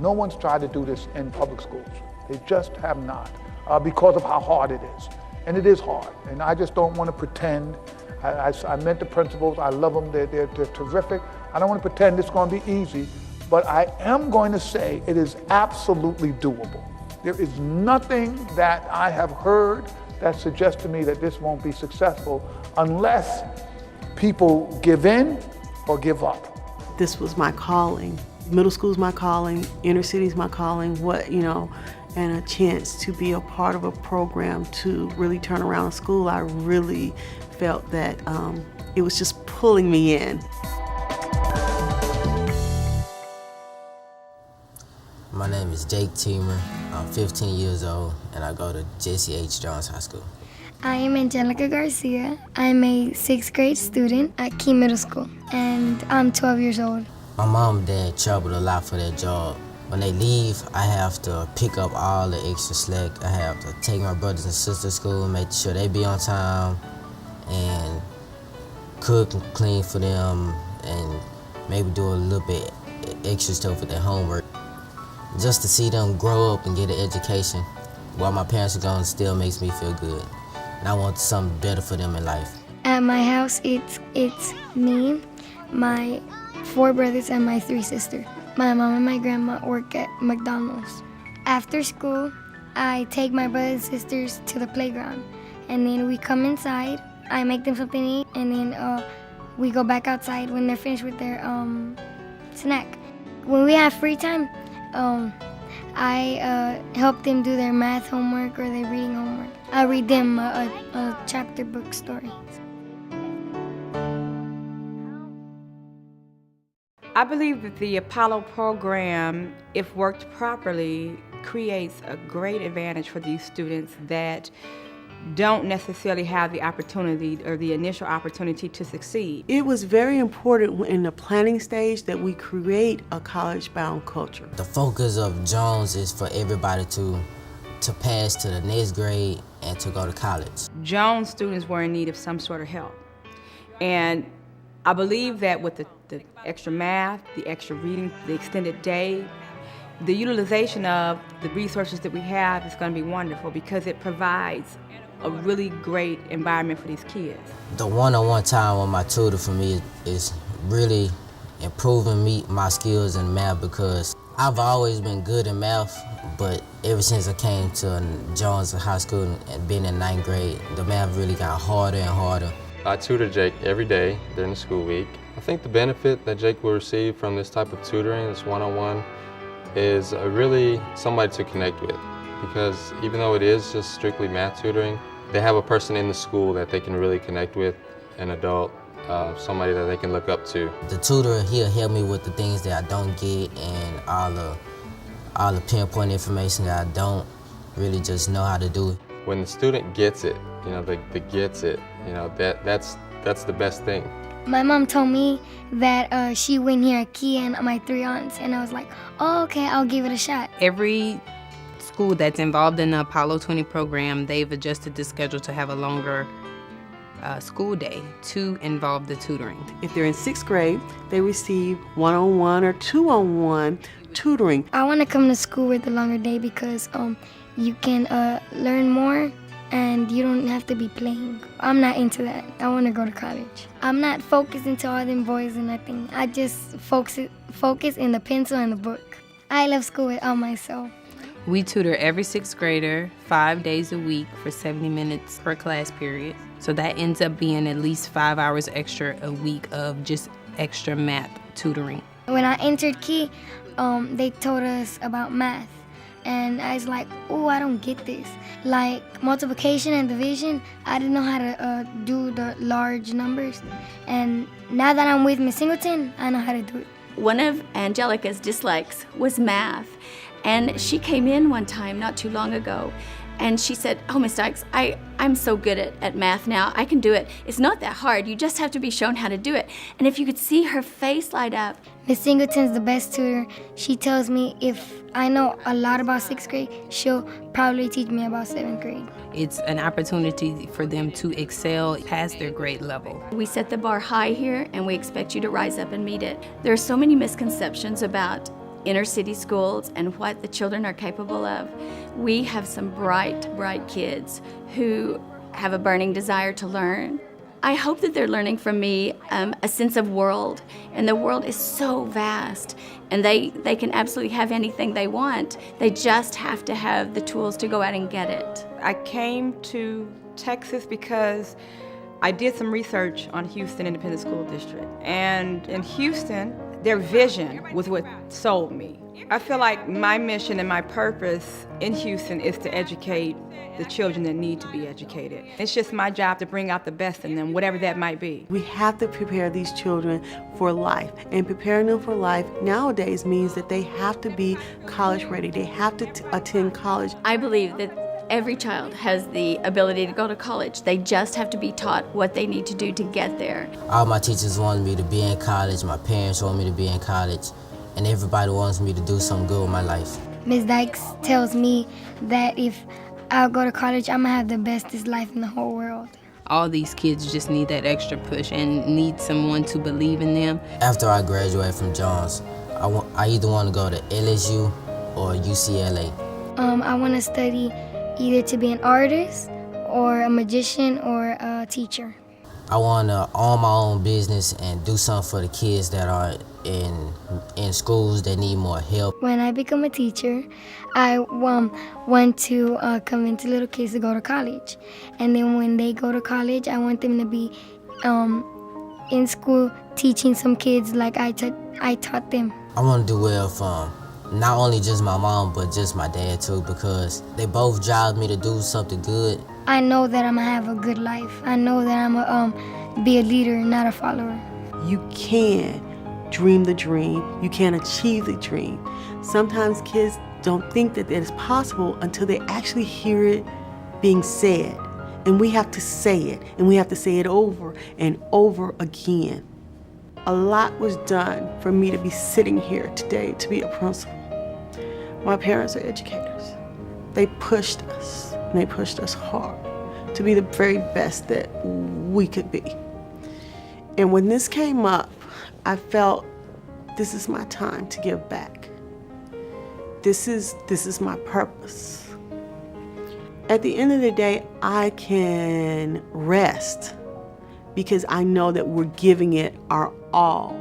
No one's tried to do this in public schools. They just have not, because of how hard it is. And it is hard, and I just don't want to pretend. I met the principals, I love them, they're terrific. I don't want to pretend it's going to be easy, but I am going to say it is absolutely doable. There is nothing that I have heard that suggests to me that this won't be successful unless people give in or give up. This was my calling. Middle school's my calling, inner city's my calling, and a chance to be a part of a program to really turn around a school. I really felt that it was just pulling me in. My name is Jake Teamer. I'm 15 years old, and I go to Jesse H. Jones High School. I am Angelica Garcia. I'm a 6th grade student at Key Middle School, and I'm 12 years old. My mom and dad traveled a lot for their job. When they leave, I have to pick up all the extra slack. I have to take my brothers and sisters to school, make sure they be on time, and cook and clean for them, and maybe do a little bit extra stuff with their homework. Just to see them grow up and get an education while my parents are gone still makes me feel good. And I want something better for them in life. At my house, it's me, my 4 brothers, and my 3 sisters. My mom and my grandma work at McDonald's. After school, I take my brothers and sisters to the playground, and then we come inside. I make them something to eat, and then we go back outside when they're finished with their snack. When we have free time, I help them do their math homework or their reading homework. I read them a chapter book story. I believe that the Apollo program, if worked properly, creates a great advantage for these students that don't necessarily have the opportunity or the initial opportunity to succeed. It was very important in the planning stage that we create a college-bound culture. The focus of Jones is for everybody to pass to the next grade and to go to college. Jones students were in need of some sort of help. And I believe that with the extra math, the extra reading, the extended day, the utilization of the resources that we have is going to be wonderful because it provides a really great environment for these kids. The one-on-one time with my tutor for me is really improving my skills in math because I've always been good in math, but ever since I came to Jones High School and been in 9th grade, the math really got harder and harder. I tutor Jake every day during the school week. I think the benefit that Jake will receive from this type of tutoring, this one-on-one, is really somebody to connect with. Because even though it is just strictly math tutoring, they have a person in the school that they can really connect with, an adult, somebody that they can look up to. The tutor, he'll help me with the things that I don't get and all the pinpoint information that I don't really just know how to do. When the student gets it, they gets it, that's the best thing. My mom told me that she went here at Key and my 3 aunts, and I was like, oh, okay, I'll give it a shot. Every school that's involved in the Apollo 20 program, they've adjusted the schedule to have a longer school day to involve the tutoring. If they're in 6th grade, they receive one-on-one or two-on-one tutoring. I want to come to school with a longer day because you can learn more and you don't have to be playing. I'm not into that. I want to go to college. I'm not focused into all them boys and nothing. I just focus in the pencil and the book. I love school with all myself. We tutor every 6th grader 5 days a week for 70 minutes per class period. So that ends up being at least 5 hours extra a week of just extra math tutoring. When I entered Key, they told us about math. And I was like, oh, I don't get this. Like multiplication and division, I didn't know how to do the large numbers. And now that I'm with Miss Singleton, I know how to do it. One of Angelica's dislikes was math. And she came in one time not too long ago, and she said, oh, Miss Dykes, I'm so good at math now. I can do it. It's not that hard. You just have to be shown how to do it. And if you could see her face light up. Miss Singleton's the best tutor. She tells me if I know a lot about 6th grade, she'll probably teach me about 7th grade. It's an opportunity for them to excel past their grade level. We set the bar high here, and we expect you to rise up and meet it. There are so many misconceptions about inner city schools and what the children are capable of. We have some bright, bright kids who have a burning desire to learn. I hope that they're learning from me a sense of world, and the world is so vast, and they can absolutely have anything they want. They just have to have the tools to go out and get it. I came to Texas because I did some research on Houston Independent School District, and in Houston, their vision was what sold me. I feel like my mission and my purpose in Houston is to educate the children that need to be educated. It's just my job to bring out the best in them, whatever that might be. We have to prepare these children for life, and preparing them for life nowadays means that they have to be college ready. They have to attend college. I believe that every child has the ability to go to college. They just have to be taught what they need to do to get there. All my teachers wanted me to be in college, my parents wanted me to be in college, and everybody wants me to do something good with my life. Ms. Dykes tells me that if I'll go to college, I'm gonna have the bestest life in the whole world. All these kids just need that extra push and need someone to believe in them. After I graduate from Johns, I either want to go to LSU or UCLA. I want to study either to be an artist or a magician or a teacher. I want to own my own business and do something for the kids that are in schools that need more help. When I become a teacher, I want to convince little kids to go to college. And then when they go to college, I want them to be in school teaching some kids like I taught them. I want to do well from not only just my mom, but just my dad too, because they both drive me to do something good. I know that I'm gonna have a good life. I know that I'm gonna be a leader, not a follower. You can dream the dream. You can achieve the dream. Sometimes kids don't think that is possible until they actually hear it being said. And we have to say it, and we have to say it over and over again. A lot was done for me to be sitting here today to be a principal. My parents are educators. They pushed us, and they pushed us hard to be the very best that we could be. And when this came up, I felt this is my time to give back. This is my purpose. At the end of the day, I can rest because I know that we're giving it our all.